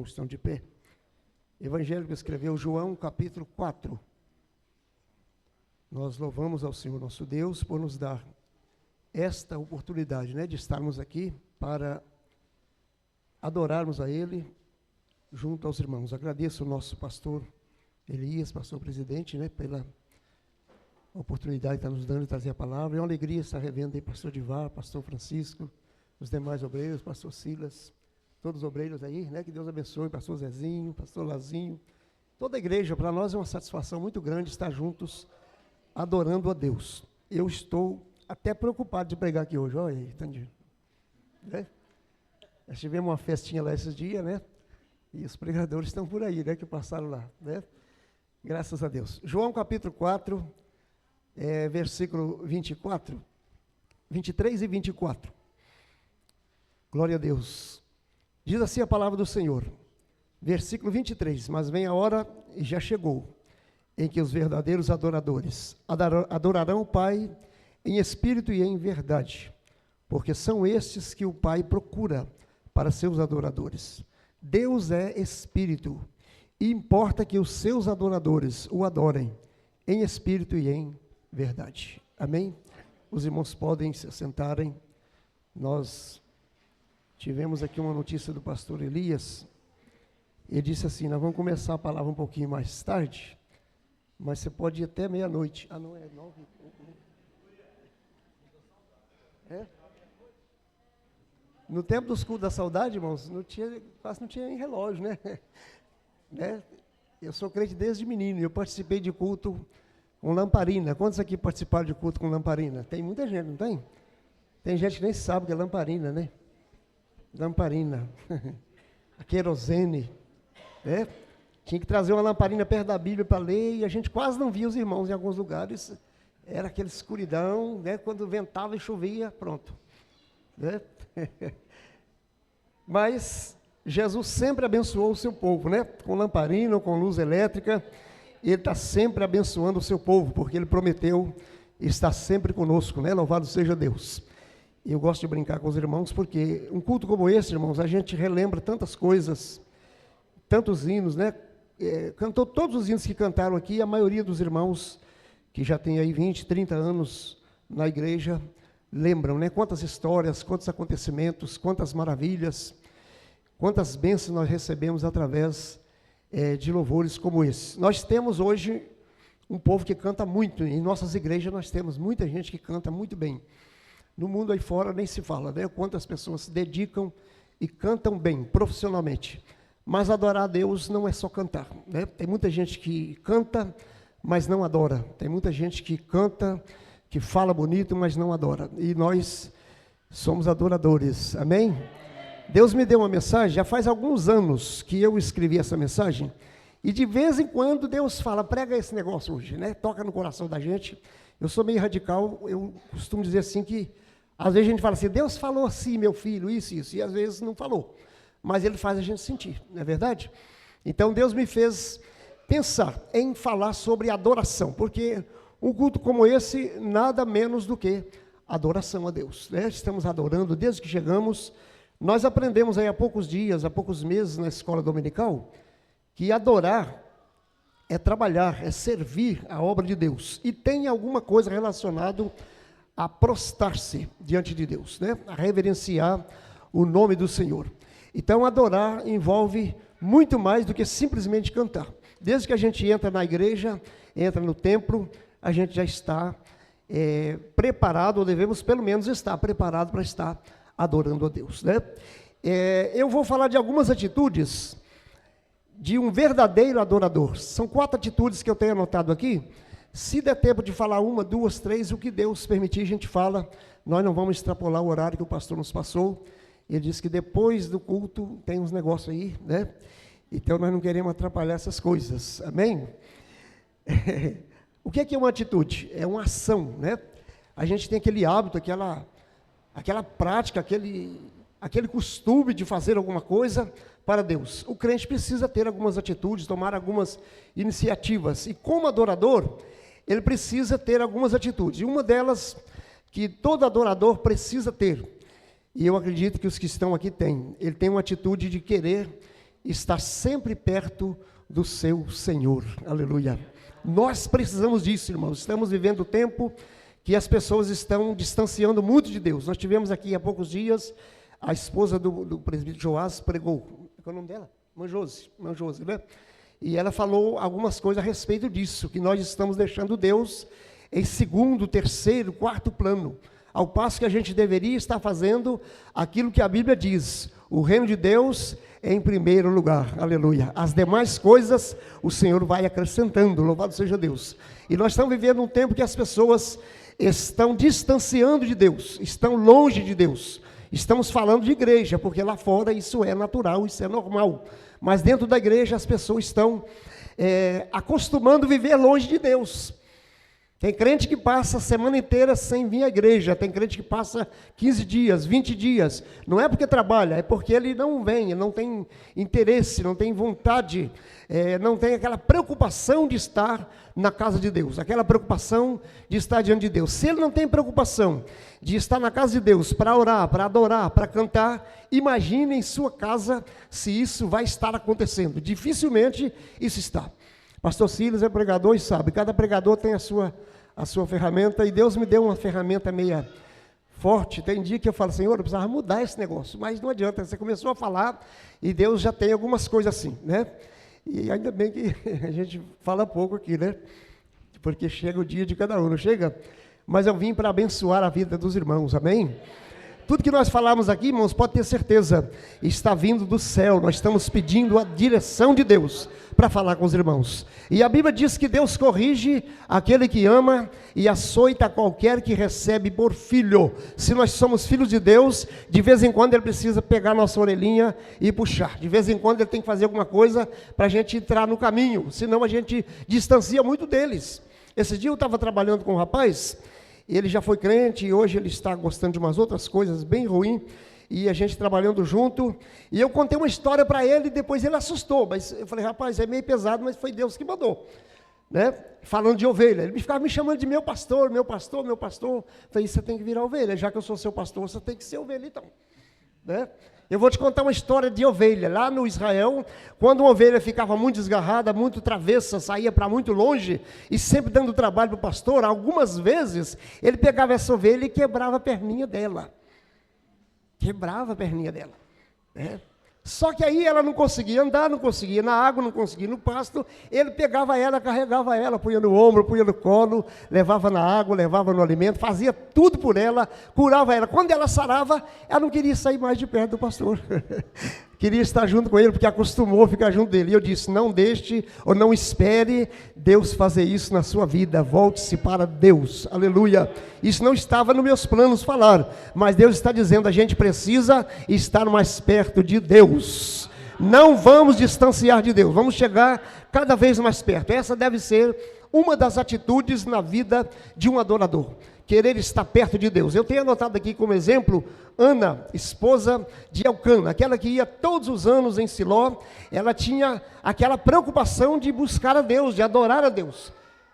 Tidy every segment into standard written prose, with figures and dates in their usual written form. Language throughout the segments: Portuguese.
Estão de pé. Evangelho que escreveu João, capítulo 4. Nós louvamos ao Senhor nosso Deus por nos dar esta oportunidade, de estarmos aqui para adorarmos a Ele junto aos irmãos. Agradeço ao nosso pastor Elias, pastor presidente, pela oportunidade que está nos dando de trazer a palavra. É uma alegria estar revendo aí pastor Divar, pastor Francisco, os demais obreiros, pastor Silas, todos os obreiros aí, que Deus abençoe, pastor Zezinho, pastor Lazinho, toda a igreja. Para nós é uma satisfação muito grande estar juntos, adorando a Deus. Eu estou até preocupado de pregar aqui hoje, olha aí, entendi. Nós tivemos uma festinha lá esses dias, e os pregadores estão por aí, que passaram lá, Graças a Deus. João capítulo 4, versículo 24, 23 e 24. Glória a Deus. Diz assim a palavra do Senhor, versículo 23, mas vem a hora, e já chegou, em que os verdadeiros adoradores adorarão o Pai em espírito e em verdade, porque são estes que o Pai procura para seus adoradores. Deus é espírito, e importa que os seus adoradores o adorem em espírito e em verdade. Amém? Os irmãos podem se sentarem. Nós tivemos aqui uma notícia do pastor Elias. Ele disse assim: nós vamos começar a palavra um pouquinho mais tarde, mas você pode ir até meia-noite. Ah, não, é 9? No tempo dos cultos da saudade, irmãos, quase não tinha nem relógio, Eu sou crente desde menino, eu participei de culto com lamparina. Quantos aqui participaram de culto com lamparina? Tem muita gente, não tem? Tem gente que nem sabe o que é lamparina, Lamparina, a querosene, Tinha que trazer uma lamparina perto da Bíblia para ler, e a gente quase não via os irmãos em alguns lugares. Era aquela escuridão, quando ventava e chovia, pronto. Mas Jesus sempre abençoou o seu povo, com lamparina ou com luz elétrica. Ele está sempre abençoando o seu povo, porque Ele prometeu estar sempre conosco, Louvado seja Deus. Eu gosto de brincar com os irmãos, porque um culto como esse, irmãos, a gente relembra tantas coisas, tantos hinos, Cantou todos os hinos que cantaram aqui. A maioria dos irmãos que já tem aí 20, 30 anos na igreja, lembram, Quantas histórias, quantos acontecimentos, quantas maravilhas, quantas bênçãos nós recebemos através de louvores como esse. Nós temos hoje um povo que canta muito. Em nossas igrejas nós temos muita gente que canta muito bem. No mundo aí fora nem se fala, Quantas pessoas se dedicam e cantam bem, profissionalmente. Mas adorar a Deus não é só cantar, Tem muita gente que canta, mas não adora. Tem muita gente que canta, que fala bonito, mas não adora. E nós somos adoradores, amém? Deus me deu uma mensagem, já faz alguns anos que eu escrevi essa mensagem, e de vez em quando Deus fala: prega esse negócio hoje, Toca no coração da gente. Eu sou meio radical, eu costumo dizer assim que, às vezes a gente fala assim: Deus falou assim, meu filho, isso, e às vezes não falou. Mas Ele faz a gente sentir, não é verdade? Então Deus me fez pensar em falar sobre adoração, porque um culto como esse, nada menos do que adoração a Deus, Estamos adorando desde que chegamos. Nós aprendemos aí há poucos dias, há poucos meses na escola dominical, que adorar é trabalhar, é servir a obra de Deus, e tem alguma coisa relacionada a prostrar-se diante de Deus, a reverenciar o nome do Senhor. Então, adorar envolve muito mais do que simplesmente cantar. Desde que a gente entra na igreja, entra no templo, a gente já está preparado, ou devemos pelo menos estar preparado para estar adorando a Deus, Eu vou falar de algumas atitudes de um verdadeiro adorador. São 4 atitudes que eu tenho anotado aqui. Se der tempo de falar 1, 2, 3, o que Deus permitir, a gente fala. Nós não vamos extrapolar o horário que o pastor nos passou. Ele disse que depois do culto tem uns negócios aí, Então nós não queremos atrapalhar essas coisas, amém? O que é uma atitude? É uma ação, A gente tem aquele hábito, aquela prática, aquele costume de fazer alguma coisa para Deus. O crente precisa ter algumas atitudes, tomar algumas iniciativas. E como adorador, ele precisa ter algumas atitudes. E uma delas que todo adorador precisa ter, e eu acredito que os que estão aqui têm, ele tem uma atitude de querer estar sempre perto do seu Senhor. Aleluia. Nós precisamos disso, irmãos. Estamos vivendo o tempo que as pessoas estão distanciando muito de Deus. Nós tivemos aqui há poucos dias, a esposa do presbítero Joás pregou. Qual é o nome dela? Manjose, né? E ela falou algumas coisas a respeito disso, que nós estamos deixando Deus em segundo, terceiro, quarto plano, ao passo que a gente deveria estar fazendo aquilo que a Bíblia diz, o reino de Deus em primeiro lugar, aleluia. As demais coisas o Senhor vai acrescentando, louvado seja Deus. E nós estamos vivendo um tempo que as pessoas estão distanciando de Deus, estão longe de Deus. Estamos falando de igreja, porque lá fora isso é natural, isso é normal. Mas dentro da igreja as pessoas estão acostumando a viver longe de Deus. Tem crente que passa a semana inteira sem vir à igreja, tem crente que passa 15 dias, 20 dias. Não é porque trabalha, é porque ele não vem, ele não tem interesse, não tem vontade, não tem aquela preocupação de estar na casa de Deus, aquela preocupação de estar diante de Deus. Se ele não tem preocupação de estar na casa de Deus para orar, para adorar, para cantar, imagine em sua casa se isso vai estar acontecendo. Dificilmente isso está. Pastor Silas é pregador e sabe, cada pregador tem a sua ferramenta, e Deus me deu uma ferramenta meia forte. Tem dia que eu falo, Senhor, eu precisava mudar esse negócio, mas não adianta, você começou a falar, e Deus já tem algumas coisas assim, né? E ainda bem que a gente fala pouco aqui, né? Porque chega o dia de cada um, não chega? Mas eu vim para abençoar a vida dos irmãos, amém? Tudo que nós falamos aqui, irmãos, pode ter certeza, está vindo do céu. Nós estamos pedindo a direção de Deus para falar com os irmãos. E a Bíblia diz que Deus corrige aquele que ama e açoita qualquer que recebe por filho. Se nós somos filhos de Deus, de vez em quando Ele precisa pegar nossa orelhinha e puxar. De vez em quando Ele tem que fazer alguma coisa para a gente entrar no caminho, senão a gente distancia muito deles. Esse dia eu estava trabalhando com um rapaz, ele já foi crente e hoje ele está gostando de umas outras coisas bem ruins, e a gente trabalhando junto, e eu contei uma história para ele, e depois ele assustou, mas eu falei, rapaz, é meio pesado, mas foi Deus que mandou, né? Falando de ovelha, ele ficava me chamando de meu pastor, meu pastor, meu pastor. Eu falei, você tem que virar ovelha, já que eu sou seu pastor, você tem que ser ovelha então, né? Eu vou te contar uma história de ovelha. Lá no Israel, quando uma ovelha ficava muito desgarrada, muito travessa, saía para muito longe, e sempre dando trabalho para o pastor, algumas vezes, ele pegava essa ovelha e quebrava a perninha dela. Quebrava a perninha dela, né? Só que aí ela não conseguia andar, não conseguia ir na água, não conseguia ir no pasto. Ele pegava ela, carregava ela, punha no ombro, punha no colo, levava na água, levava no alimento, fazia tudo por ela, curava ela. Quando ela sarava, ela não queria sair mais de perto do pastor. Queria estar junto com ele, porque acostumou a ficar junto dele. E eu disse, não deixe ou não espere Deus fazer isso na sua vida. Volte-se para Deus. Aleluia. Isso não estava nos meus planos falar, mas Deus está dizendo, a gente precisa estar mais perto de Deus. Não vamos distanciar de Deus, vamos chegar cada vez mais perto. Essa deve ser uma das atitudes na vida de um adorador. Querer estar perto de Deus. Eu tenho anotado aqui como exemplo Ana, esposa de Elcana, aquela que ia todos os anos em Siló. Ela tinha aquela preocupação de buscar a Deus, de adorar a Deus.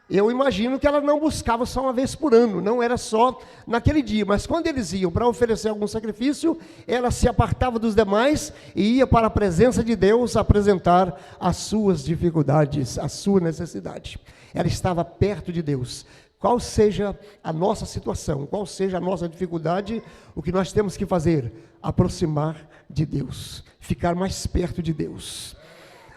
Eu imagino que ela não buscava só uma vez por ano, não era só naquele dia, mas quando eles iam para oferecer algum sacrifício, ela se apartava dos demais e ia para a presença de Deus apresentar as suas dificuldades, a sua necessidade. Ela estava perto de Deus. Qual seja a nossa situação, qual seja a nossa dificuldade, o que nós temos que fazer? Aproximar de Deus, ficar mais perto de Deus.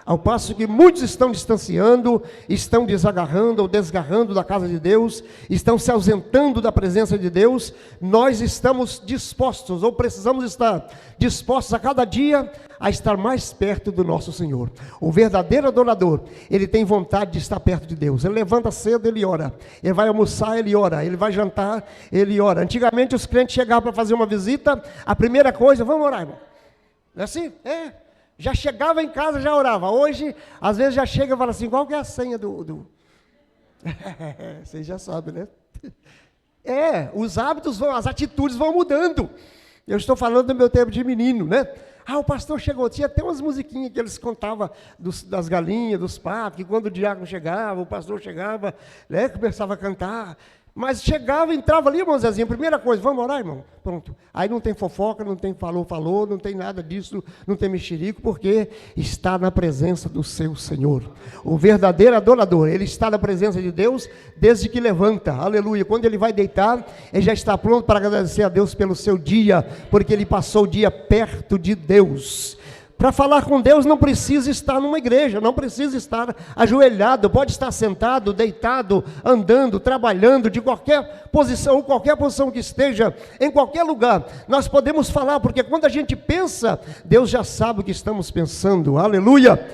Ao passo que muitos estão distanciando, estão desagarrando ou desgarrando da casa de Deus, estão se ausentando da presença de Deus, nós estamos dispostos, ou precisamos estar dispostos a cada dia a estar mais perto do nosso Senhor. O verdadeiro adorador, ele tem vontade de estar perto de Deus. Ele levanta cedo, ele ora. Ele vai almoçar, ele ora. Ele vai jantar, ele ora. Antigamente os crentes chegavam para fazer uma visita, a primeira coisa, vamos orar, irmão. Não é assim? Já chegava em casa, já orava. Hoje, às vezes já chega e fala assim, qual que é a senha do... Vocês já sabem, né? Os hábitos vão, as atitudes vão mudando. Eu estou falando do meu tempo de menino, né? O pastor chegou, tinha até umas musiquinhas que eles contavam das galinhas, dos patos, que quando o diácono chegava, o pastor chegava, né, começava a cantar. Mas chegava, entrava ali, irmão Zezinho, primeira coisa, vamos orar, irmão? Pronto. Aí não tem fofoca, não tem falou, não tem nada disso, não tem mexerico, porque está na presença do seu Senhor. O verdadeiro adorador, ele está na presença de Deus desde que levanta, aleluia. Quando ele vai deitar, ele já está pronto para agradecer a Deus pelo seu dia, porque ele passou o dia perto de Deus. Para falar com Deus não precisa estar numa igreja, não precisa estar ajoelhado, pode estar sentado, deitado, andando, trabalhando, de qualquer posição que esteja, em qualquer lugar. Nós podemos falar, porque quando a gente pensa, Deus já sabe o que estamos pensando, aleluia.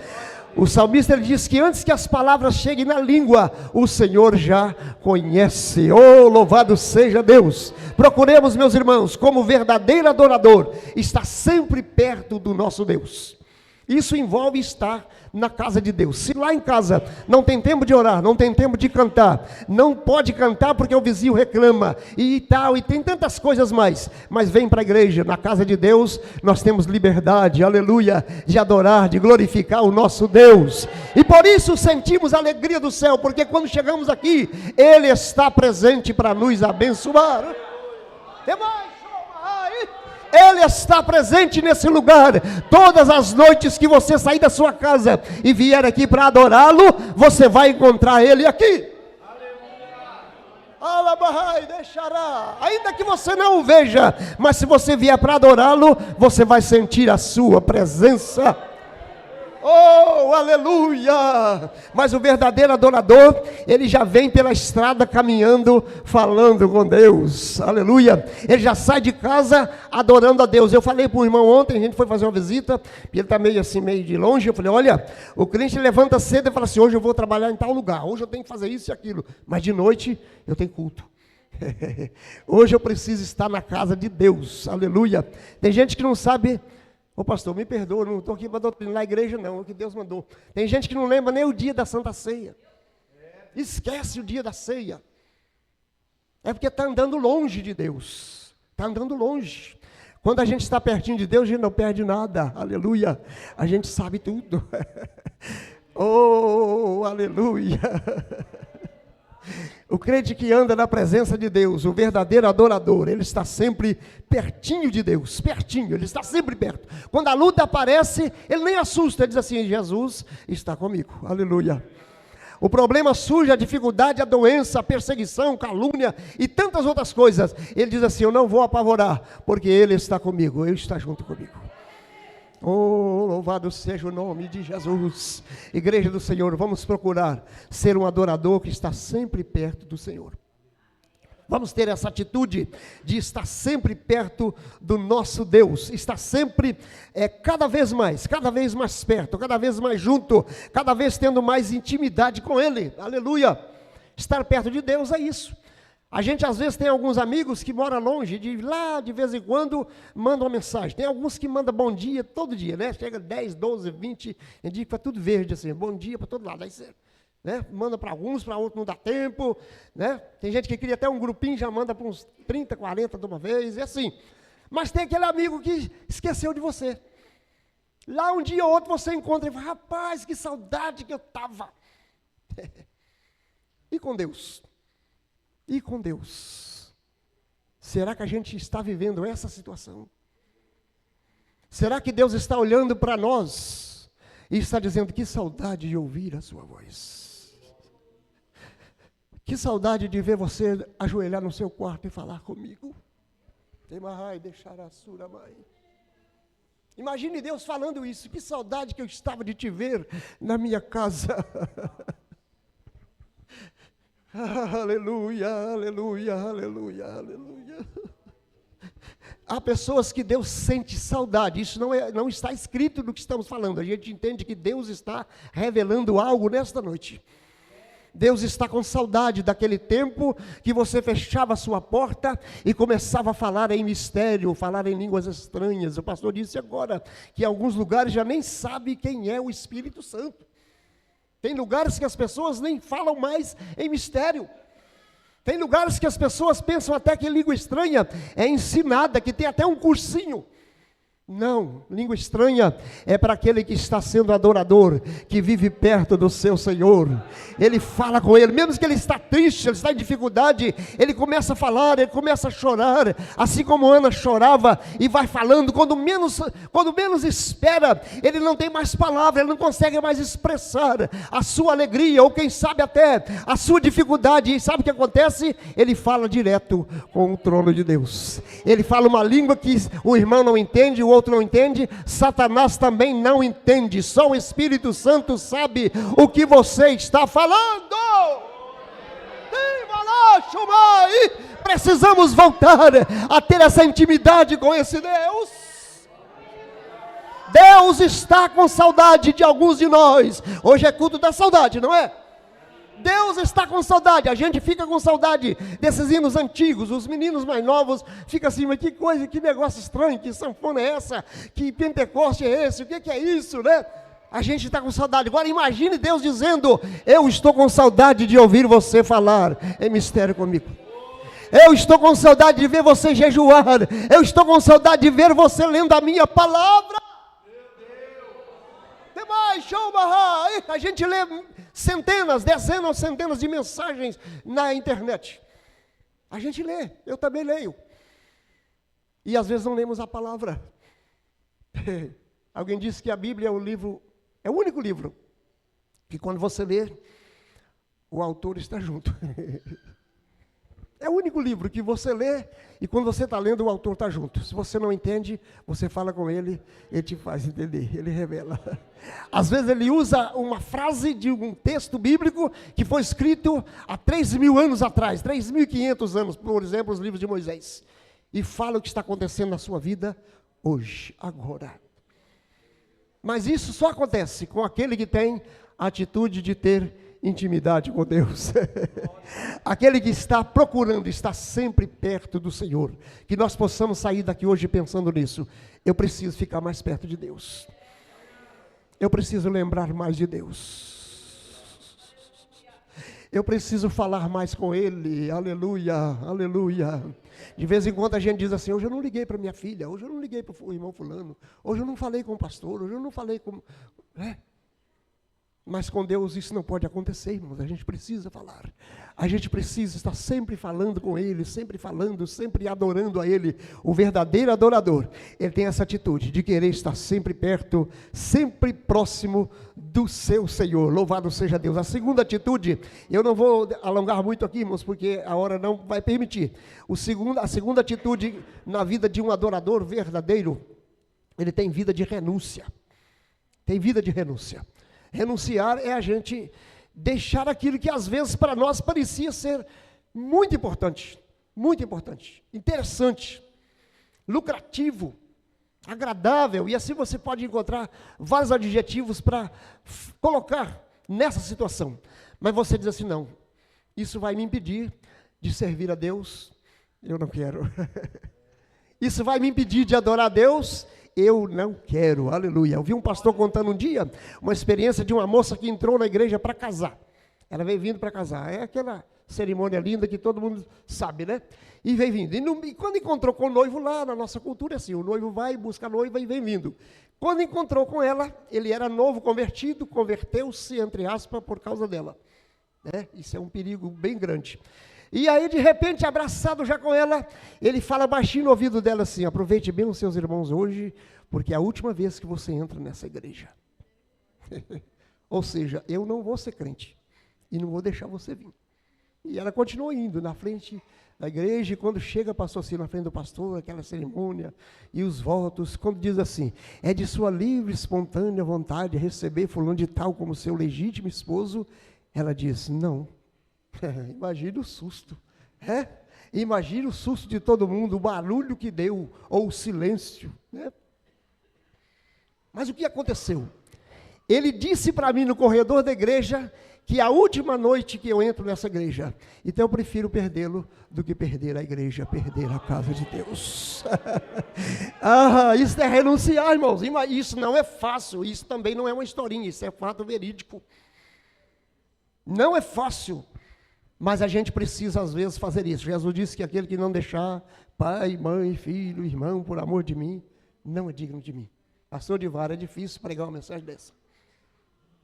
O salmista ele diz que antes que as palavras cheguem na língua, o Senhor já conhece. Oh, louvado seja Deus. Procuremos, meus irmãos, como verdadeiro adorador, estar sempre perto do nosso Deus. Isso envolve estar na casa de Deus. Se lá em casa não tem tempo de orar, não tem tempo de cantar, não pode cantar porque o vizinho reclama e tal, e tem tantas coisas mais, mas vem para a igreja, na casa de Deus, nós temos liberdade, aleluia, de adorar, de glorificar o nosso Deus, e por isso sentimos a alegria do céu, porque quando chegamos aqui, Ele está presente para nos abençoar. Ele está presente nesse lugar. Todas as noites que você sair da sua casa e vier aqui para adorá-lo, você vai encontrar Ele aqui. Ainda que você não o veja, mas se você vier para adorá-lo, você vai sentir a sua presença. Oh, aleluia! Mas o verdadeiro adorador, ele já vem pela estrada caminhando, falando com Deus, aleluia. Ele já sai de casa adorando a Deus. Eu falei para o irmão ontem, a gente foi fazer uma visita, e ele está meio assim, meio de longe. Eu falei, olha, o crente levanta cedo e fala assim, hoje eu vou trabalhar em tal lugar, hoje eu tenho que fazer isso e aquilo, mas de noite eu tenho culto. Hoje eu preciso estar na casa de Deus, aleluia. Tem gente que não sabe. Ô pastor, me perdoa, não estou aqui para doutrinar a igreja não, é o que Deus mandou. Tem gente que não lembra nem o dia da Santa Ceia. Esquece o dia da ceia. É porque está andando longe de Deus. Está andando longe. Quando a gente está pertinho de Deus, a gente não perde nada. Aleluia. A gente sabe tudo. Oh, aleluia. O crente que anda na presença de Deus, o verdadeiro adorador, ele está sempre pertinho de Deus, pertinho, ele está sempre perto. Quando a luta aparece, ele nem assusta, ele diz assim, Jesus está comigo, aleluia. O problema surge, a dificuldade, a doença, a perseguição, calúnia e tantas outras coisas. Ele diz assim, eu não vou apavorar, porque Ele está comigo, Ele está junto comigo. Oh, louvado seja o nome de Jesus. Igreja do Senhor, vamos procurar ser um adorador que está sempre perto do Senhor. Vamos ter essa atitude de estar sempre perto do nosso Deus, estar sempre cada vez mais perto, cada vez mais junto, cada vez tendo mais intimidade com Ele, aleluia. Estar perto de Deus é isso. A gente às vezes tem alguns amigos que moram longe, de lá de vez em quando mandam uma mensagem. Tem alguns que mandam bom dia todo dia, né? Chega 10, 12, 20, tem dia que fica tudo verde assim, bom dia para todo lado. Aí você, né? Manda para alguns, para outros não dá tempo, né? Tem gente que cria até um grupinho, já manda para uns 30, 40 de uma vez, e assim. Mas tem aquele amigo que esqueceu de você. Lá um dia ou outro você encontra e fala, rapaz, que saudade que eu estava. E com Deus? E com Deus? Será que a gente está vivendo essa situação? Será que Deus está olhando para nós e está dizendo, que saudade de ouvir a sua voz? Que saudade de ver você ajoelhar no seu quarto e falar comigo? Imagine Deus falando isso, que saudade que eu estava de te ver na minha casa. Aleluia, aleluia, aleluia, aleluia. Há pessoas que Deus sente saudade, isso não está escrito no que estamos falando, a gente entende que Deus está revelando algo nesta noite. Deus está com saudade daquele tempo que você fechava a sua porta e começava a falar em mistério, falar em línguas estranhas. O pastor disse agora que em alguns lugares já nem sabe quem é o Espírito Santo. Tem lugares que as pessoas nem falam mais em mistério. Tem lugares que as pessoas pensam até que língua estranha é ensinada, que tem até um cursinho. Não, língua estranha é para aquele que está sendo adorador, que vive perto do seu Senhor. Ele fala com ele, mesmo que ele está triste, ele está em dificuldade, ele começa a falar, ele começa a chorar, assim como Ana chorava e vai falando, quando menos espera, ele não tem mais palavra, ele não consegue mais expressar a sua alegria, ou quem sabe até a sua dificuldade, e sabe o que acontece? Ele fala direto com o trono de Deus, ele fala uma língua que o irmão não entende, o outro não entende, Satanás também não entende, só o Espírito Santo sabe o que você está falando. Precisamos voltar a ter essa intimidade com esse Deus. Deus está com saudade de alguns de nós. Hoje é culto da saudade, não é? Deus está com saudade, a gente fica com saudade desses hinos antigos, os meninos mais novos ficam assim, mas que coisa, que negócio estranho, que sanfona é essa, que Pentecoste é esse, o que é isso, né? A gente está com saudade. Agora imagine Deus dizendo, eu estou com saudade de ouvir você falar em mistério comigo. Eu estou com saudade de ver você jejuar, eu estou com saudade de ver você lendo a minha palavra. A gente lê centenas, dezenas, centenas de mensagens na internet. A gente lê, eu também leio. E às vezes não lemos a palavra. Alguém disse que a Bíblia é o único livro que quando você lê, o autor está junto. É o único livro que você lê e quando você está lendo, o autor está junto. Se você não entende, você fala com ele, ele te faz entender, ele revela. Às vezes ele usa uma frase de um texto bíblico que foi escrito há 3.000 anos atrás, 3.500 anos, por exemplo, os livros de Moisés. E fala o que está acontecendo na sua vida hoje, agora. Mas isso só acontece com aquele que tem a atitude de ter intimidade com Deus. Aquele que está procurando, está sempre perto do Senhor. Que nós possamos sair daqui hoje pensando nisso. Eu preciso ficar mais perto de Deus. Eu preciso lembrar mais de Deus. Eu preciso falar mais com Ele. Aleluia, aleluia. De vez em quando a gente diz assim, hoje eu não liguei para minha filha, hoje eu não liguei para o irmão fulano, hoje eu não falei com o pastor, hoje eu não falei com... Mas com Deus isso não pode acontecer, irmãos. A gente precisa falar. A gente precisa estar sempre falando com Ele, sempre falando, sempre adorando a Ele. O verdadeiro adorador, ele tem essa atitude de querer estar sempre perto, sempre próximo do seu Senhor. Louvado seja Deus. A segunda atitude, eu não vou alongar muito aqui, irmãos, porque a hora não vai permitir. A segunda atitude na vida de um adorador verdadeiro, ele tem vida de renúncia. Tem vida de renúncia. Renunciar é a gente deixar aquilo que às vezes para nós parecia ser muito importante, interessante, lucrativo, agradável, e assim você pode encontrar vários adjetivos para colocar nessa situação. Mas você diz assim, não, isso vai me impedir de servir a Deus, eu não quero. Isso vai me impedir de adorar a Deus, eu não quero, aleluia. Eu vi um pastor contando um dia, uma experiência de uma moça que entrou na igreja para casar. Ela veio vindo para casar, é aquela cerimônia linda que todo mundo sabe, né? E veio vindo, e quando encontrou com o noivo lá, na nossa cultura é assim, o noivo vai, busca a noiva e vem vindo. Quando encontrou com ela, ele era novo convertido, converteu-se, entre aspas, por causa dela. Né? Isso é um perigo bem grande. E aí, de repente, abraçado já com ela, ele fala baixinho no ouvido dela assim, aproveite bem os seus irmãos hoje, porque é a última vez que você entra nessa igreja. Ou seja, eu não vou ser crente, e não vou deixar você vir. E ela continuou indo na frente da igreja, e quando chega, passou assim na frente do pastor, aquela cerimônia, e os votos, quando diz assim, é de sua livre, espontânea vontade receber fulano de tal como seu legítimo esposo, ela diz, não. Imagina o susto, imagina o susto de todo mundo, o barulho que deu, ou o silêncio, né? Mas o que aconteceu? Ele disse para mim no corredor da igreja, que é a última noite que eu entro nessa igreja, então eu prefiro perdê-lo, do que perder a igreja, perder a casa de Deus. Isso é renunciar, irmãos, isso não é fácil, isso também não é uma historinha, isso é fato verídico, não é fácil. Mas a gente precisa, às vezes, fazer isso. Jesus disse que aquele que não deixar pai, mãe, filho, irmão, por amor de mim, não é digno de mim. Pastor de vara, é difícil pregar uma mensagem dessa.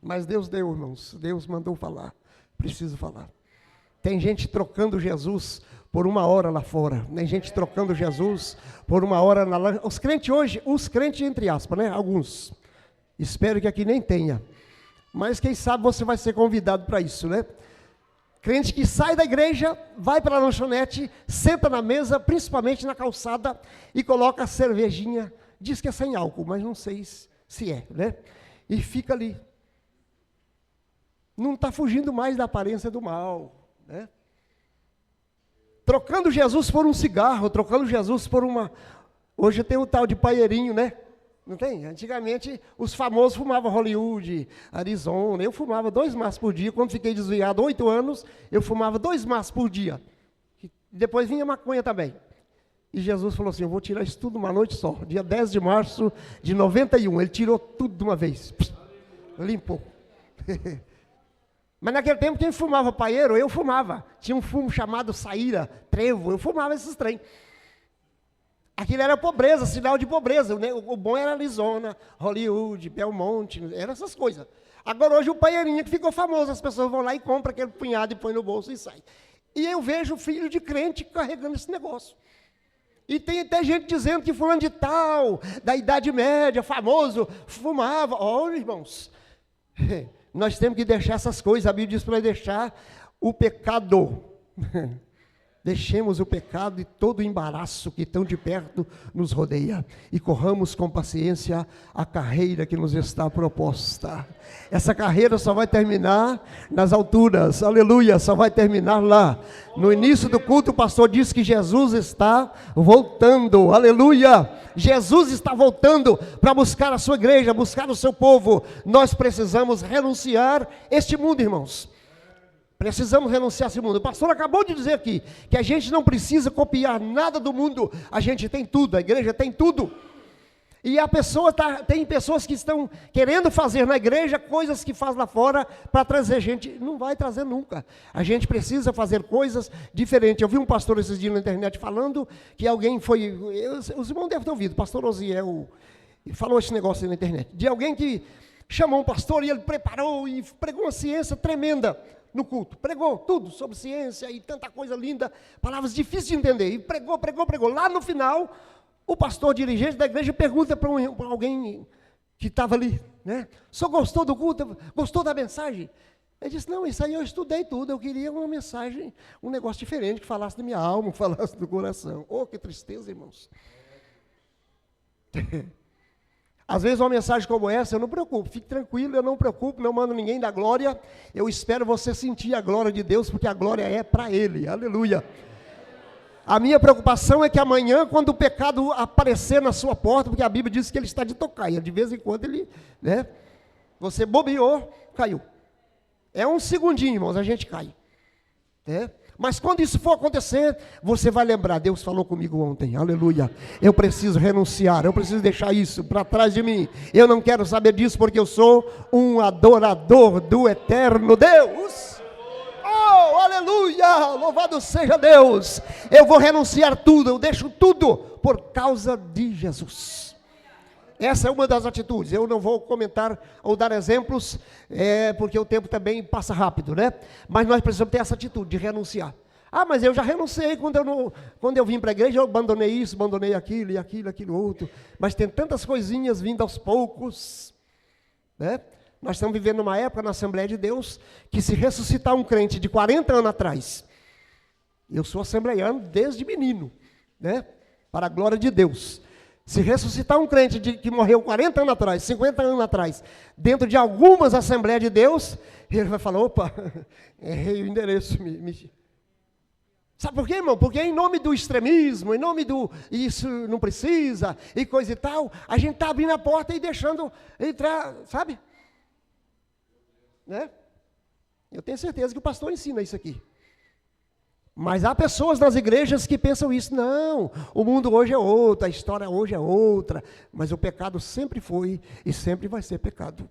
Mas Deus deu, irmãos. Deus mandou falar. Preciso falar. Tem gente trocando Jesus por uma hora lá fora. Tem gente trocando Jesus por uma hora na lancha. Os crentes hoje, os crentes entre aspas, né? Alguns. Espero que aqui nem tenha. Mas quem sabe você vai ser convidado para isso, né? Crente que sai da igreja, vai para a lanchonete, senta na mesa, principalmente na calçada, e coloca a cervejinha, diz que é sem álcool, mas não sei se é, né? E fica ali. Não está fugindo mais da aparência do mal, né? Trocando Jesus por um cigarro, trocando Jesus por uma... Hoje tem o tal de paeirinho, né? Não tem? Antigamente, os famosos fumavam Hollywood, Arizona. Eu fumava 2 maços por dia. Quando fiquei desviado 8 anos, eu fumava 2 maços por dia. Depois vinha maconha também. E Jesus falou assim, eu vou tirar isso tudo uma noite só. Dia 10 de março de 91. Ele tirou tudo de uma vez. Limpou. Mas naquele tempo, quem fumava paeiro, eu fumava. Tinha um fumo chamado saíra, trevo. Eu fumava esses trem. Aquilo era pobreza, sinal de pobreza. O bom era Arizona, Hollywood, Belmont, eram essas coisas. Agora hoje o paeirinho que ficou famoso, as pessoas vão lá e compram aquele punhado e põe no bolso e sai. E eu vejo filho de crente carregando esse negócio. E tem até gente dizendo que fulano de tal, da Idade Média, famoso, fumava. Olha, irmãos, nós temos que deixar essas coisas. A Bíblia diz para deixar o pecado. Deixemos o pecado e todo o embaraço que tão de perto nos rodeia e corramos com paciência a carreira que nos está proposta. Essa carreira só vai terminar nas alturas, aleluia, só vai terminar lá. No início do culto o pastor disse que Jesus está voltando, aleluia. Jesus está voltando para buscar a sua igreja, buscar o seu povo. Nós precisamos renunciar este mundo, irmãos. Precisamos renunciar a esse mundo. O pastor acabou de dizer aqui que a gente não precisa copiar nada do mundo. A gente tem tudo, a igreja tem tudo. E tem pessoas que estão querendo fazer na igreja coisas que faz lá fora para trazer gente. Não vai trazer nunca. A gente precisa fazer coisas diferentes. Eu vi um pastor esses dias na internet falando que alguém foi... Os irmãos devem ter ouvido. O pastor Osiel falou esse negócio aí na internet. De alguém que chamou um pastor e ele preparou e pregou uma ciência tremenda no culto, pregou tudo sobre ciência e tanta coisa linda, palavras difíceis de entender, e pregou, lá no final, o pastor dirigente da igreja pergunta para alguém que estava ali, né, o senhor gostou do culto, gostou da mensagem? Ele disse, não, isso aí eu estudei tudo, eu queria uma mensagem, um negócio diferente, que falasse da minha alma, que falasse do coração. Oh, que tristeza, irmãos. Às vezes uma mensagem como essa, eu não preocupo, fique tranquilo, eu não preocupo, não mando ninguém da glória, eu espero você sentir a glória de Deus, porque a glória é para Ele, aleluia. A minha preocupação é que amanhã, quando o pecado aparecer na sua porta, porque a Bíblia diz que ele está de tocaia, de vez em quando ele, né, você bobeou, caiu. É um segundinho, irmãos, a gente cai, né? Mas quando isso for acontecer, você vai lembrar, Deus falou comigo ontem, aleluia, eu preciso renunciar, eu preciso deixar isso para trás de mim, eu não quero saber disso porque eu sou um adorador do eterno Deus. Oh, aleluia, louvado seja Deus, eu vou renunciar tudo, eu deixo tudo por causa de Jesus. Essa é uma das atitudes. Eu não vou comentar ou dar exemplos, porque o tempo também passa rápido, né? Mas nós precisamos ter essa atitude de renunciar. Ah, mas eu já renunciei quando eu vim para a igreja, eu abandonei isso, abandonei aquilo, e aquilo outro. Mas tem tantas coisinhas vindo aos poucos, né? Nós estamos vivendo numa época na Assembleia de Deus, que se ressuscitar um crente de 40 anos atrás, eu sou assembleiano desde menino, né? Para a glória de Deus. Se ressuscitar um crente que morreu 40 anos atrás, 50 anos atrás, dentro de algumas Assembleias de Deus, ele vai falar, opa, errei o endereço. Sabe por quê, irmão? Porque em nome do extremismo, em nome do isso não precisa, e coisa e tal, a gente está abrindo a porta e deixando entrar, sabe? Né? Eu tenho certeza que o pastor ensina isso aqui. Mas há pessoas nas igrejas que pensam isso, não, o mundo hoje é outro, a história hoje é outra, mas o pecado sempre foi e sempre vai ser pecado.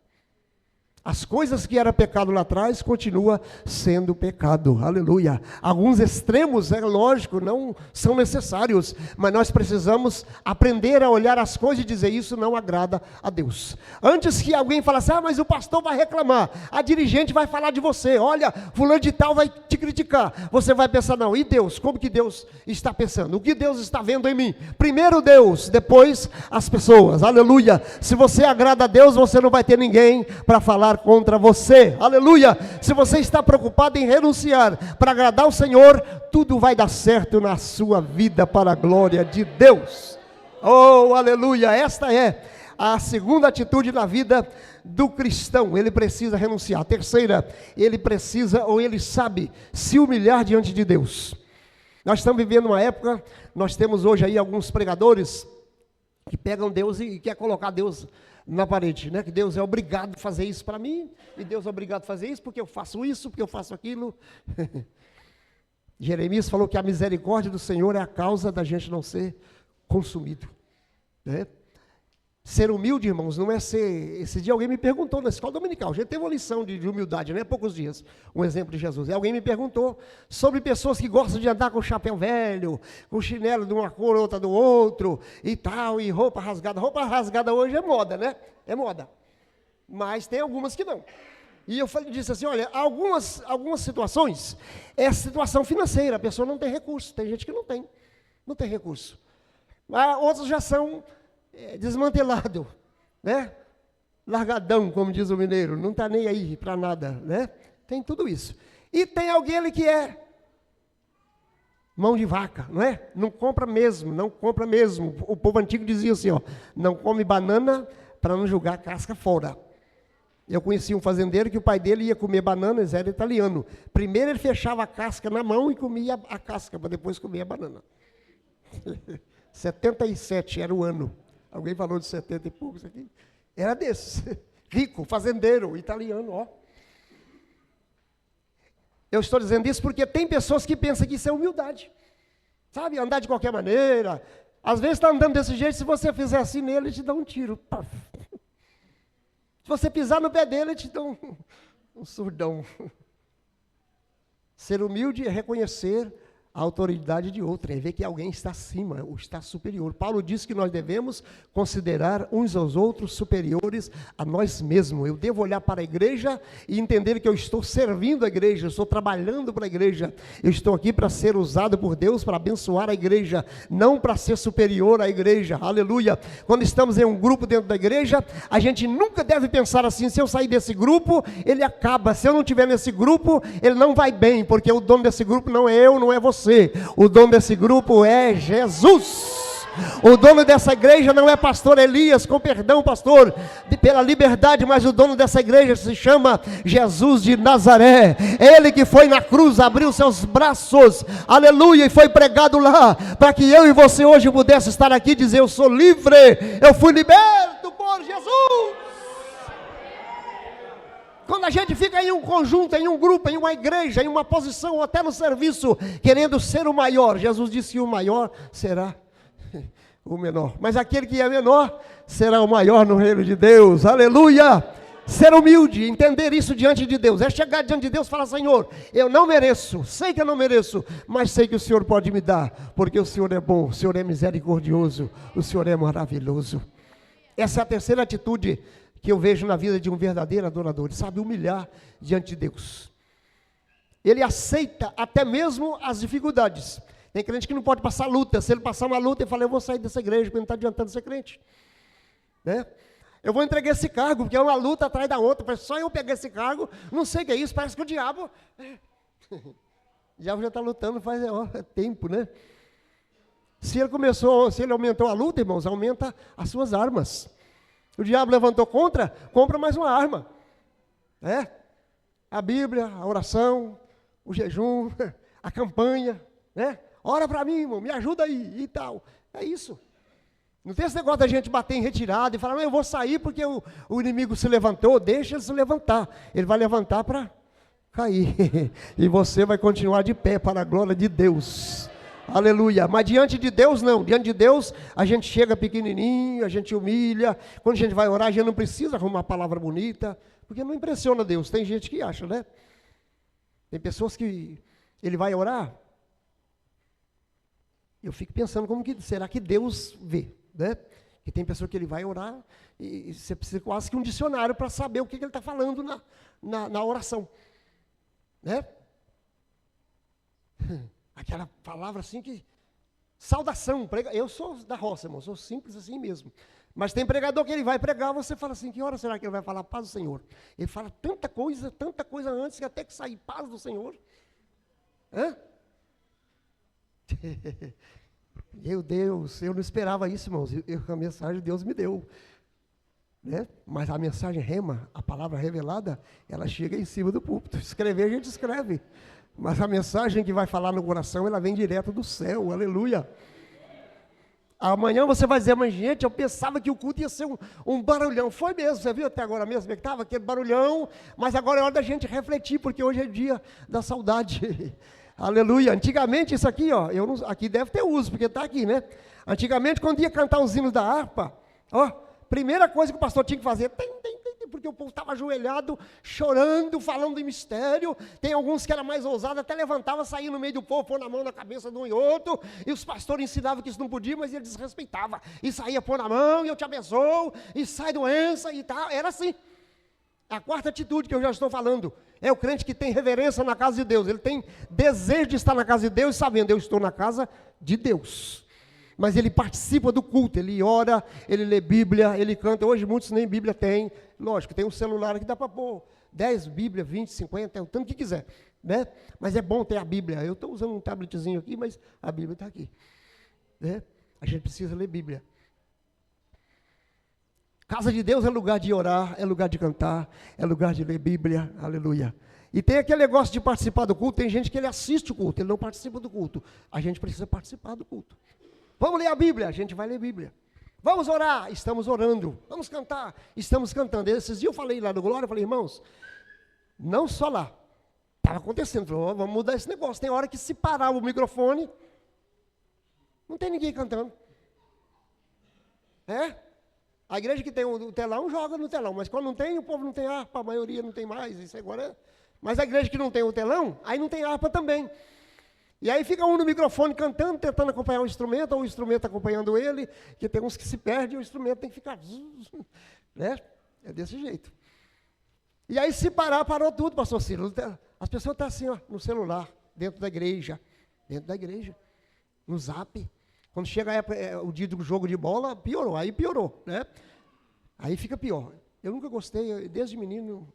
As coisas que era pecado lá atrás, continua sendo pecado, aleluia. Alguns extremos, é lógico, não são necessários, mas nós precisamos aprender a olhar as coisas e dizer, isso não agrada a Deus. Antes que alguém falasse, mas o pastor vai reclamar, a dirigente vai falar de você, olha, fulano de tal vai te criticar. Você vai pensar, não, e Deus? Como que Deus está pensando? O que Deus está vendo em mim? Primeiro Deus, depois as pessoas, aleluia. Se você agrada a Deus, você não vai ter ninguém para falar contra você, aleluia. Se você está preocupado em renunciar para agradar o Senhor, tudo vai dar certo na sua vida para a glória de Deus. Oh, aleluia. Esta é a segunda atitude na vida do cristão. Ele precisa renunciar. A terceira, ele precisa ou ele sabe se humilhar diante de Deus. Nós estamos vivendo uma época, nós temos hoje aí alguns pregadores que pegam Deus e quer colocar Deus na parede, né? Que Deus é obrigado a fazer isso para mim, e Deus é obrigado a fazer isso porque eu faço isso, porque eu faço aquilo. Jeremias falou que a misericórdia do Senhor é a causa da gente não ser consumido, né? Ser humilde, irmãos, não é ser... Esse dia alguém me perguntou na escola dominical, a gente teve uma lição de humildade, né? Há poucos dias, um exemplo de Jesus. E alguém me perguntou sobre pessoas que gostam de andar com chapéu velho, com chinelo de uma cor, outra do outro, e tal, e roupa rasgada. Roupa rasgada hoje é moda, né? É moda. Mas tem algumas que não. E eu disse assim, olha, algumas situações, é situação financeira, a pessoa não tem recurso, tem gente que não tem recurso. Mas outros já são... desmantelado, né? Largadão, como diz o mineiro, não está nem aí para nada, né? Tem tudo isso. E tem alguém que é mão de vaca, não é? Não compra mesmo, não compra mesmo. O povo antigo dizia assim, não come banana para não jogar a casca fora. Eu conheci um fazendeiro que o pai dele ia comer banana, ele era italiano. Primeiro ele fechava a casca na mão e comia a casca, para depois comer a banana. 77 era o ano. Alguém falou de 70 e poucos aqui? Era desses. Rico, fazendeiro, italiano, ó. Eu estou dizendo isso porque tem pessoas que pensam que isso é humildade. Sabe, andar de qualquer maneira. Às vezes está andando desse jeito, se você fizer assim nele, ele te dá um tiro. Se você pisar no pé dele, ele te dá um surdão. Ser humilde é reconhecer a autoridade de outra, é ver que alguém está acima, ou está superior. Paulo diz que nós devemos considerar uns aos outros superiores a nós mesmos. Eu devo olhar para a igreja e entender que eu estou servindo a igreja, eu estou trabalhando para a igreja, eu estou aqui para ser usado por Deus, para abençoar a igreja, não para ser superior à igreja, aleluia. Quando estamos em um grupo dentro da igreja, a gente nunca deve pensar assim, se eu sair desse grupo, ele acaba, se eu não estiver nesse grupo, ele não vai bem, porque o dono desse grupo não é eu, não é você. O dono desse grupo é Jesus. O dono dessa igreja não é pastor Elias, com perdão, pastor, pela liberdade, mas o dono dessa igreja se chama Jesus de Nazaré. Ele que foi na cruz, abriu seus braços, aleluia, e foi pregado lá, para que eu e você hoje pudesse estar aqui e dizer, eu sou livre, eu fui liberto por Jesus. Quando a gente fica em um conjunto, em um grupo, em uma igreja, em uma posição, ou até no serviço, querendo ser o maior, Jesus disse que o maior será o menor. Mas aquele que é menor, será o maior no reino de Deus, aleluia! Ser humilde, entender isso diante de Deus, é chegar diante de Deus e falar, Senhor, eu não mereço, sei que eu não mereço, mas sei que o Senhor pode me dar, porque o Senhor é bom, o Senhor é misericordioso, o Senhor é maravilhoso. Essa é a terceira atitude que eu vejo na vida de um verdadeiro adorador, ele sabe humilhar diante de Deus. Ele aceita até mesmo as dificuldades. Tem crente que não pode passar luta. Se ele passar uma luta, ele fala, eu vou sair dessa igreja, porque não está adiantando ser crente, né? Eu vou entregar esse cargo, porque é uma luta atrás da outra, só eu pegar esse cargo, não sei o que é isso, parece que o diabo... O diabo já está lutando faz tempo, né? Se ele aumentou a luta, irmãos, aumenta as suas armas. O diabo levantou contra, compra mais uma arma. É? A Bíblia, a oração, o jejum, a campanha, né? Ora para mim, irmão, me ajuda aí e tal. É isso. Não tem esse negócio da gente bater em retirada e falar, eu vou sair porque o inimigo se levantou. Deixa ele se levantar. Ele vai levantar para cair. E você vai continuar de pé para a glória de Deus. Aleluia, mas diante de Deus não, diante de Deus a gente chega pequenininho, a gente humilha, quando a gente vai orar a gente não precisa arrumar uma palavra bonita, Porque não impressiona Deus. Tem gente que acha, né? Tem pessoas que ele vai orar, eu fico pensando como que será que Deus vê, né? E tem pessoa que ele vai orar e você precisa quase que um dicionário para saber o que ele está falando na oração, né? Aquela palavra assim que, saudação, eu sou da roça, irmão, sou simples assim mesmo. Mas tem pregador que ele vai pregar, você fala assim, que hora será que ele vai falar paz do Senhor? Ele fala tanta coisa antes que até que sair paz do Senhor. Hã? Meu Deus, eu não esperava isso, irmãos. A mensagem Deus me deu, né? Mas a mensagem rema, a palavra revelada, ela chega em cima do púlpito. Escrever a gente escreve, mas a mensagem que vai falar no coração, ela vem direto do céu, aleluia. Amanhã você vai dizer, mas gente, eu pensava que o culto ia ser um barulhão. Foi mesmo, você viu até agora mesmo que estava aquele barulhão, mas agora é hora da gente refletir, porque hoje é dia da saudade. Aleluia. Antigamente isso aqui, ó, aqui deve ter uso, porque está aqui, né? Antigamente, quando ia cantar os hinos da harpa, ó, primeira coisa que o pastor tinha que fazer, porque o povo estava ajoelhado, chorando, falando de mistério. Tem alguns que eram mais ousados, até levantava, saía no meio do povo, pôr na mão na cabeça de um e outro, e os pastores ensinavam que isso não podia, mas ele desrespeitava, e saía pôr na mão, e eu te abençoo, e sai doença, e tal, era assim. A quarta atitude que eu já estou falando, é o crente que tem reverência na casa de Deus, ele tem desejo de estar na casa de Deus, sabendo, eu estou na casa de Deus. Mas ele participa do culto, ele ora, ele lê Bíblia, ele canta. Hoje muitos nem Bíblia têm. Lógico, tem um celular que dá para pôr 10 Bíblias, 20, 50, o tanto que quiser, né? Mas é bom ter a Bíblia. Eu estou usando um tabletzinho aqui, mas a Bíblia está aqui, né? A gente precisa ler Bíblia. Casa de Deus é lugar de orar, é lugar de cantar, é lugar de ler Bíblia, aleluia. E tem aquele negócio de participar do culto, tem gente que ele assiste o culto, ele não participa do culto. A gente precisa participar do culto. Vamos ler a Bíblia, a gente vai ler a Bíblia. Vamos orar, estamos orando. Vamos cantar, estamos cantando. Esses dias eu falei lá no Glória, eu falei, irmãos, não só lá, estava acontecendo, falei, vamos mudar esse negócio. Tem hora que se parar o microfone, não tem ninguém cantando. É? A igreja que tem o telão, joga no telão, mas quando não tem, o povo não tem harpa, a maioria não tem mais, isso agora é. Mas a igreja que não tem o telão, aí não tem harpa também. E aí fica um no microfone cantando, tentando acompanhar o instrumento, ou o instrumento acompanhando ele, que tem uns que se perdem, o instrumento tem que ficar, né? É desse jeito. E aí se parar, parou tudo, pastor Ciro. As pessoas estão assim, ó, no celular, dentro da igreja, no Zap. Quando chega a época, o dia do jogo de bola, piorou, né? Aí fica pior. Eu nunca gostei, desde menino,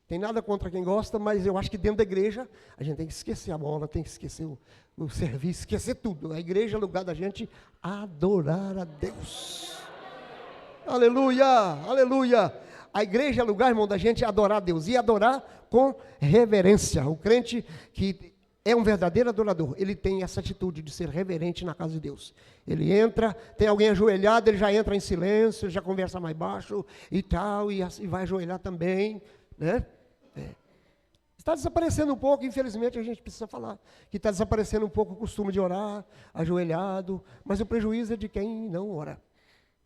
tem nada contra quem gosta, mas eu acho que dentro da igreja, a gente tem que esquecer a bola, tem que esquecer o serviço, esquecer tudo. A igreja é lugar da gente adorar a Deus. Aleluia, aleluia. A igreja é lugar, irmão, da gente adorar a Deus, e adorar com reverência. O crente que é um verdadeiro adorador, ele tem essa atitude de ser reverente na casa de Deus. Ele entra, tem alguém ajoelhado, ele já entra em silêncio, ele já conversa mais baixo e tal, e vai ajoelhar também, né? Está desaparecendo um pouco, infelizmente a gente precisa falar, que está desaparecendo um pouco o costume de orar, ajoelhado, mas o prejuízo é de quem não ora.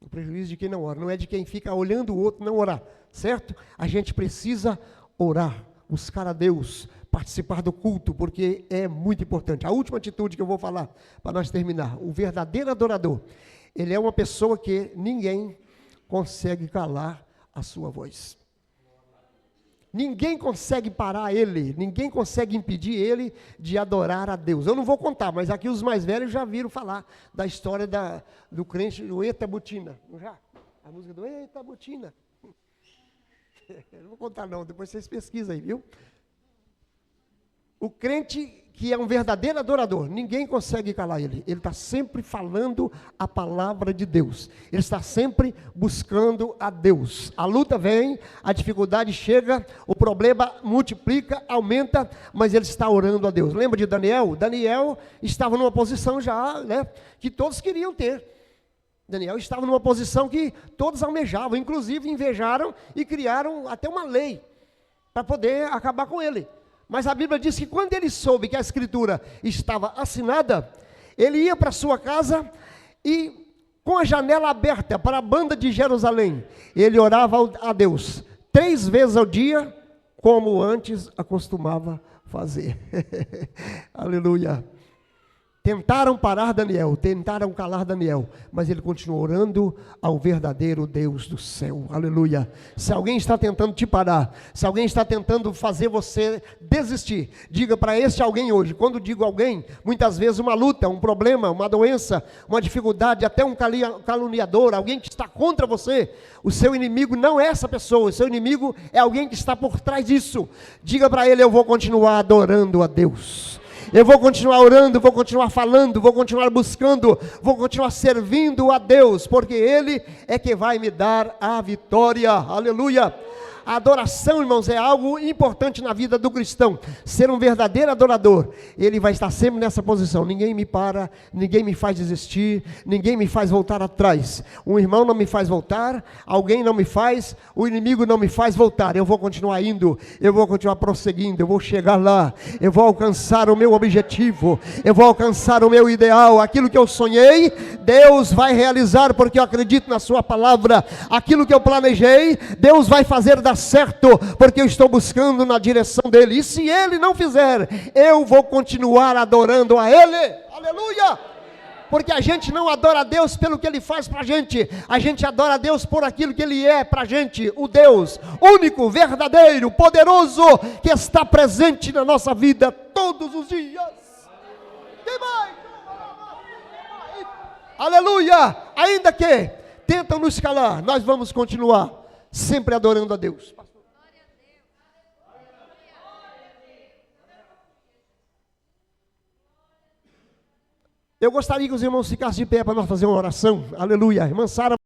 O prejuízo de quem não ora, não é de quem fica olhando o outro não orar, certo? A gente precisa orar, buscar a Deus, participar do culto, porque é muito importante. A última atitude que eu vou falar, para nós terminar, o verdadeiro adorador, ele é uma pessoa que ninguém consegue calar a sua voz. Ninguém consegue parar ele, ninguém consegue impedir ele de adorar a Deus. Eu não vou contar, mas aqui os mais velhos já viram falar da história do crente, do Eita Botina, não já? A música do Eita Botina. Eu não vou contar não, depois vocês pesquisam aí, viu? O crente que é um verdadeiro adorador, ninguém consegue calar ele. Ele está sempre falando a palavra de Deus. Ele está sempre buscando a Deus. A luta vem, a dificuldade chega, o problema multiplica, aumenta, mas ele está orando a Deus. Lembra de Daniel? Daniel estava numa posição já, né, que todos queriam ter. Daniel estava numa posição que todos almejavam, inclusive invejaram e criaram até uma lei para poder acabar com ele. Mas a Bíblia diz que quando ele soube que a Escritura estava assinada, ele ia para sua casa e, com a janela aberta para a banda de Jerusalém, ele orava a Deus: 3 vezes ao dia, como antes acostumava fazer. Aleluia. Tentaram parar Daniel, tentaram calar Daniel, mas ele continuou orando ao verdadeiro Deus do céu. Aleluia. Se alguém está tentando te parar, se alguém está tentando fazer você desistir, diga para esse alguém hoje. Quando digo alguém, muitas vezes uma luta, um problema, uma doença, uma dificuldade, até um caluniador, alguém que está contra você. O seu inimigo não é essa pessoa, o seu inimigo é alguém que está por trás disso. Diga para ele: eu vou continuar adorando a Deus. Eu vou continuar orando, vou continuar falando, vou continuar buscando, vou continuar servindo a Deus, porque Ele é que vai me dar a vitória. Aleluia. A adoração, irmãos, é algo importante na vida do cristão. Ser um verdadeiro adorador, ele vai estar sempre nessa posição. Ninguém me para, ninguém me faz desistir, ninguém me faz voltar atrás. Um irmão não me faz voltar, alguém não me faz, o inimigo não me faz voltar. Eu vou continuar indo, eu vou continuar prosseguindo, eu vou chegar lá, eu vou alcançar o meu objetivo, eu vou alcançar o meu ideal. Aquilo que eu sonhei, Deus vai realizar, porque eu acredito na sua palavra. Aquilo que eu planejei, Deus vai fazer dar certo, porque eu estou buscando na direção dele. E se ele não fizer, eu vou continuar adorando a ele. Aleluia. Porque a gente não adora a Deus pelo que ele faz pra gente, a gente adora a Deus por aquilo que ele é pra gente, o Deus único, verdadeiro, poderoso, que está presente na nossa vida todos os dias. Aleluia. Ainda que tentam nos calar, nós vamos continuar sempre adorando a Deus. Eu gostaria que os irmãos ficassem de pé para nós fazer uma oração. Aleluia. Irmã Sara.